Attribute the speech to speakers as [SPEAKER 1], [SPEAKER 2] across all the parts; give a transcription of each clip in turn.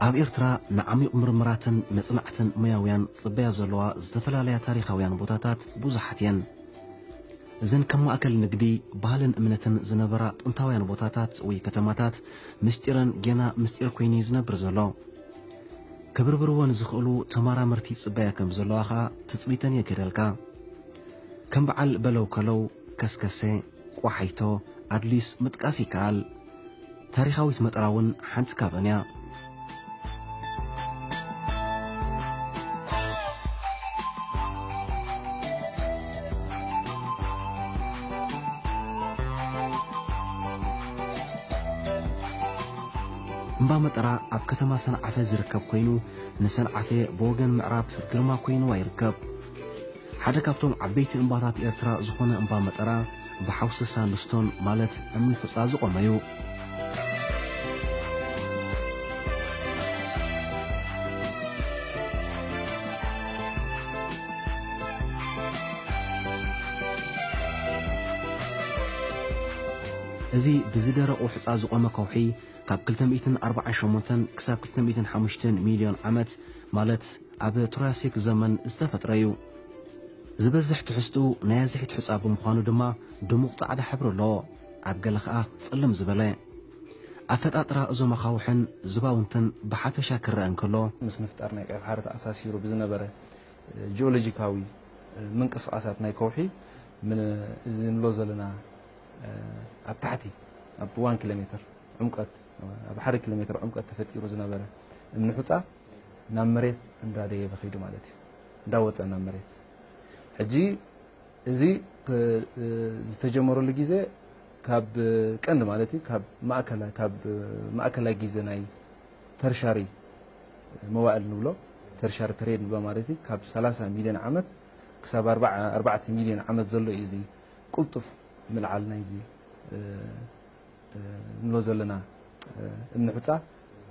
[SPEAKER 1] ኣብ ኤርትራ ንዓሚቕ ምርምራትን መጽናዕትን ሙያውያን ጽበያ ዘለዋ ዝተፈላለያ ታሪኻውያን ቦታታት ብዙሓት እየን። እዘን ከም ማእከል ንግዲ ባህልን እምነትን ዝነበራ ጥንታውያን ቦታታት ወይ ከተማታት ምስጢረን ገና ምስጢር ኮይኑ ዝነብር ዘሎ ከብርብርዎን ዝኽእሉ ተመራመርቲ ጽበያ ከም ዘለዋ ኸዓ ትጽቢተን የገደልካ ከም በዓል በለው ከለው ከስከሴ ቋሓይቶ ኣድሊስ ምጥቃስ ይከኣል። ታሪኻዊት መጠራ እውን ሓንቲ ካብአን እያ። እምባ መጠራ ኣብ ከተማ ሰንዓፈ ዝርከብ ኮይኑ ንሰንዓፈ ብወገን ምዕራብ ግርማ ኮይኑ ይርከብ። ሓደ ካብቶም ዓበይቲ እምባታት ኤርትራ ዝኾነ እምባ መጠራ ብሓውሲ ሳንድስቶን ማለት እምኒ ሑፃ ዝቖመ እዩ። እዚ ብዝደረቑ ሑፃ ዝቖመ ከውሒ ካብ 248 ክሳብ 205 ሚልዮን ዓመት ማለት ኣብ ትራሲክ ዘመን ዝተፈጥረ እዩ። ዝበዝሕ ትሕዝትኡ ናይ ኣዝሒት ሑፃ ብምዃኑ ድማ ድሙቕ ጻዕዳ ሕብሪ ኣለዎ። ኣብ ገለ ኸዓ ጽልም ዝበለ ኣፈጣጥራ እዞም ኣኻውሕን ዝባውንትን ብሓፈሻ ክረአ እንከሎ
[SPEAKER 2] ምስ ምፍጣር ናይ ቀይ ባሕሪ ተኣሳሲሩ ብዝነበረ ጂኦሎጂካዊ ምንቅስቓሳት ናይ ከውሒ እዚ ንብሎ ዘለና ኣብ ታሕቲ ኣብ 1 ኪሎ ሜትር عمقت بحر كيلومتر عمقت تفطيرو زنبره من حصا نام مريت اندادي بخيدو مالتي داوت نام مريت حجي ازي زتجمرو لغيزه كاب قند مالتي كاب ماكلا غيزه ناي ترشاري موائل نبلو ترشاري بريد نبلو مالتي كاب 30 مليون عامت كسب 4 مليون عامت زلو ايزي قلطف ملعل نايزي نلو زلنا ابن حصا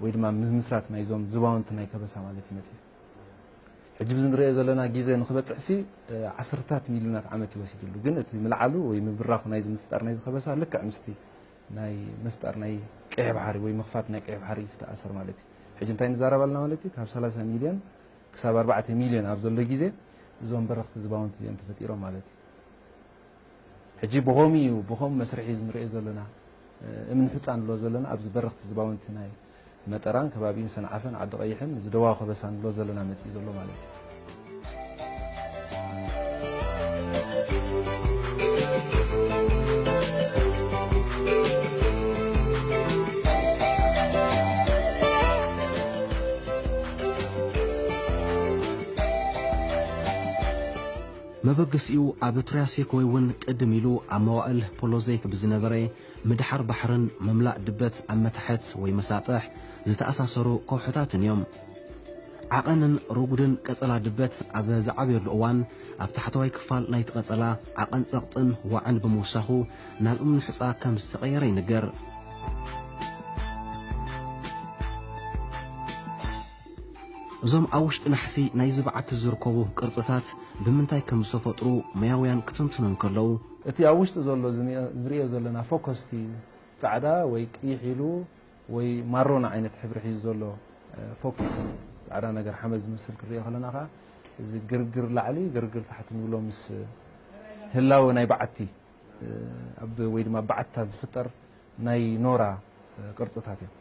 [SPEAKER 2] ወይ ድማ ምስራት ናይዞም ዝባውንት ናይ ከበሳ ማለት ይመጽ ሕጂ ብዝንሪኦ ዘለና ግዜ ንኽበጽሕሲ 10 ሚልዮናት ዓመት ይወስድሉ ግን እቲ ምልዓሉ ወይ ምብራኹ ናይ ዝምፍጣር ናይ ዝከበሳ ልክዕ ምስቲ ናይ ምፍጣር ናይ ቀይ ባሕሪ ወይ መኽፋት ናይ ቀይ ባሕሪ ዝተኣሰር ማለት እዩ። ሕጂ እንታይ ንዛረባልና ማለት እዩ ካብ 30 ሚልዮን ክሳብ 4 ሚልዮን ኣብ ዘሎ ግዜ እዞም በረኽቲ ዝባውንት እዚኦም ተፈጢሮም ማለት እዩ። ሕጂ ብኸም መስርሒ ዝንሪኦ ዘለና እምን ሕፃ ንብሎ ዘለና ኣብዚ በረኽቲ ዝባውንቲ ናይ መጠራን ከባቢን ሰንዓፈን ዓዲ ቀይሕን ዝደዋው ከበሳን ንብሎ ዘለና መጽኢ ዘሎ ማለት እዩ።
[SPEAKER 1] መበገሲኡ ኣብ ትራሲክ ወይ እውን ቅድም ኢሉ ኣብ መዋእል ፖሎዘይክ ብዝነበረ ምድሓር ባሕርን መምላእ ድበት ኣብ መታሕት ወይ መሳጥሕ ዝተኣሳሰሩ ከውሕታትን እዮም። ዓቐንን ርጉድን ቀጸላ ድበት ኣብ ዝዓብየሉ እዋን ኣብ ታሕተዋይ ክፋል ናይቲ ቀጸላ ዓቐን ጸቕጥን ዋዕን ብምውሳኹ ናብ እምኒ ሕፃ ከም ዝተቐየረ ይንገር። እዞም ኣብ ውሽጢ ናሕሲ ናይ ዝብዓቲ ዝርከቡ ቅርጽታት ብምንታይ ከም ዝተፈጥሩ ሙያውያን ክትንትኑ እንከለዉ
[SPEAKER 2] እቲ ኣብ ውሽጢ ዘሎ ዝሪኦ ዘለና ፎከስቲ ጻዕዳ ወይ ቀይሕ ኢሉ ወይ ማሮና ዓይነት ሕብሪ ሒዙ ዘሎ ፎከስ ጻዕዳ ነገር ሓመድ ዝመስል ክሪኦ ከለና ኸዓ እዚ ግርግር ላዕሊ ግርግር ታሕቲ ንብሎ ምስ ህላወ ናይ በዓቲ ኣብ ወይ ድማ በዓትታት ዝፍጠር ናይ ኖራ ቅርጽታት እዮም።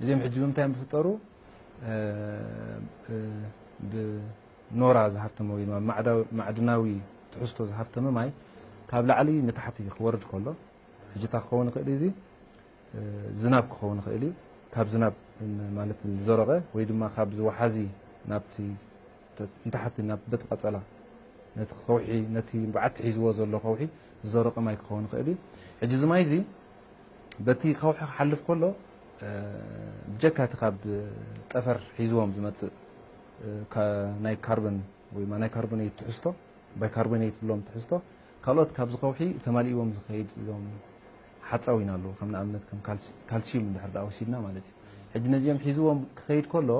[SPEAKER 2] እዚኦም ሕጂ ብምንታይ ዝፍጠሩ ብኖራ ዝሃተመ ወይ ድማ ማዕድናዊ ትሕዝቶ ዝሃተመ ማይ ካብ ላዕሊ ንታሕቲ ክወርድ ከሎ ሕጂታ ክኸውን ይኽእል እዚ ዝናብ ክኸውን ይኽእል እዩ። ካብ ዝናብ ማለት ዝዘረቐ ወይ ድማ ካብ ዝወሓዚ ናብቲ ንታሕቲ ናብ በቲ ቀጸላ ነቲ ከውሒ ነቲ በዓቲ ሒዝዎ ዘሎ ከውሒ ዝዘረቐ ማይ ክኸውን ይኽእል እዩ። ሕጂ እዚ ማይ እዚ በቲ ከውሒ ክሓልፍ ከሎ ብጀካቲ ካብ ጠፈር ሒዝዎም ዝመጽእ ናይ ካርቦን ወይ ናይ ካርቦኔት ትሕዝቶ ባይካርቦኔት ብሎም ትሕዝቶ ካልኦት ካብ ዝኸውሒ ተማሊእዎም ዝኸይድ እዮም ሓፃዊና ኣለዎ ከም ንኣብነት ከም ካልሲየም እንድሕር ዳ ወሲድና ማለት እዩ። ሕጂ ነዚኦም ሒዝዎም ክኸይድ ከሎ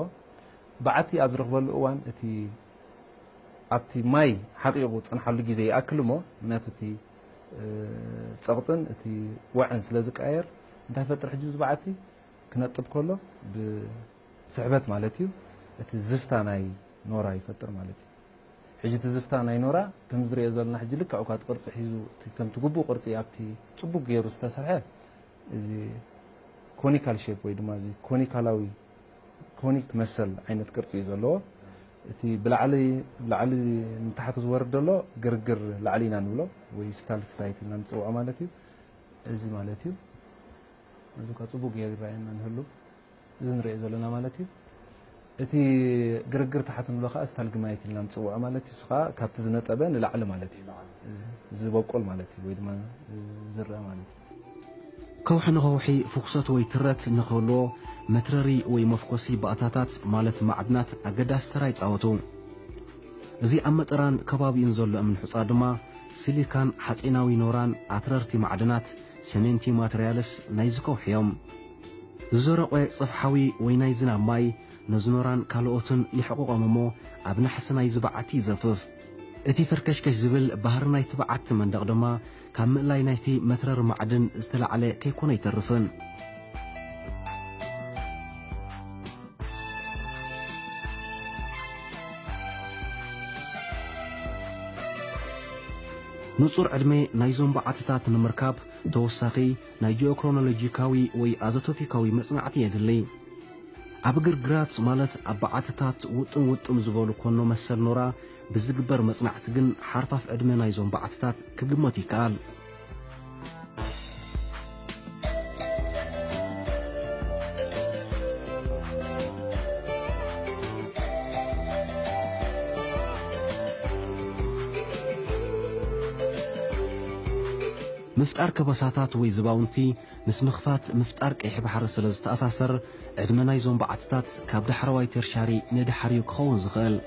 [SPEAKER 2] በዓቲ ኣብ ዝረኽበሉ እዋን እቲ ኣብቲ ማይ ሓቂቑ ፅንሓሉ ግዜ ይኣክል እሞ ምክንያቱ እቲ ጸቕጥን እቲ ዋዕን ስለ ዝቀየር እንታይ ፈጥር ሕጂ እዚ በዓቲ ክነጥብ ከሎ سحبت مالتي الزفتا ناي نورا يفطر مالتي حجة الزفتا ناي نورا كم زري يزولنا حجي لك عقاد قرص حيزو كم تقبو قرص يابتي صبو غير استسرح زي كونيكال شيب وي دما زي كونيكالاوي كونيك مسل عينت قرص يزولو تي بلعلي من تحت زورد له غرغر لعلينا نبلو وي ستال سايت ننصو مالتي ازي مالتي ازو كصبو غير باينا نهلو زنري زولنا مالتي اتي غرغر تحت نبلو خا ستال غمايت ننصو مالتي سخا كابت زنطبه نلعل مالتي زبقول مالتي وي دما زرا مالتي
[SPEAKER 1] كوحن غوحي فقصت وي ترت نخلو مترري وي مفقسي بأتاتات مالت معدنات أقداس تراي تصاوتو زي أمتران كبابي انزل من حصادما سيليكان حصيناوي نوران أتررتي معدنات سمنتي ماتريالس نايزكو حيوم زرقوي صفحوي وي نايزنا ماي نزنوران كالوتن يحقوق أممو أبن حسناي زبعتي زفف اتي فركشكش زبل بهرناي تبعت من دقدما كام لاي نايتي مترر معدن استلعلي كيكون يترفن نصور عدمي نايزون بعتتات نمركاب توساقي نايجيو كرونولوجيكاوي وي ازوتوبيكاوي مصنعتي يدلي أبقر جراتس مالت أبعتتات وطن زبولو كونو مسل نورا بزقبر مصنعتقن حرفا في عدمي نايزون بعتتات كقمتي كال مفتار كبساتات وي زباونتي نسمخفات مفتار كيح بحر سلز تأساسر عدمنا يزون بعتتات كابد حرواي ترشاري ندحريو كخون زغل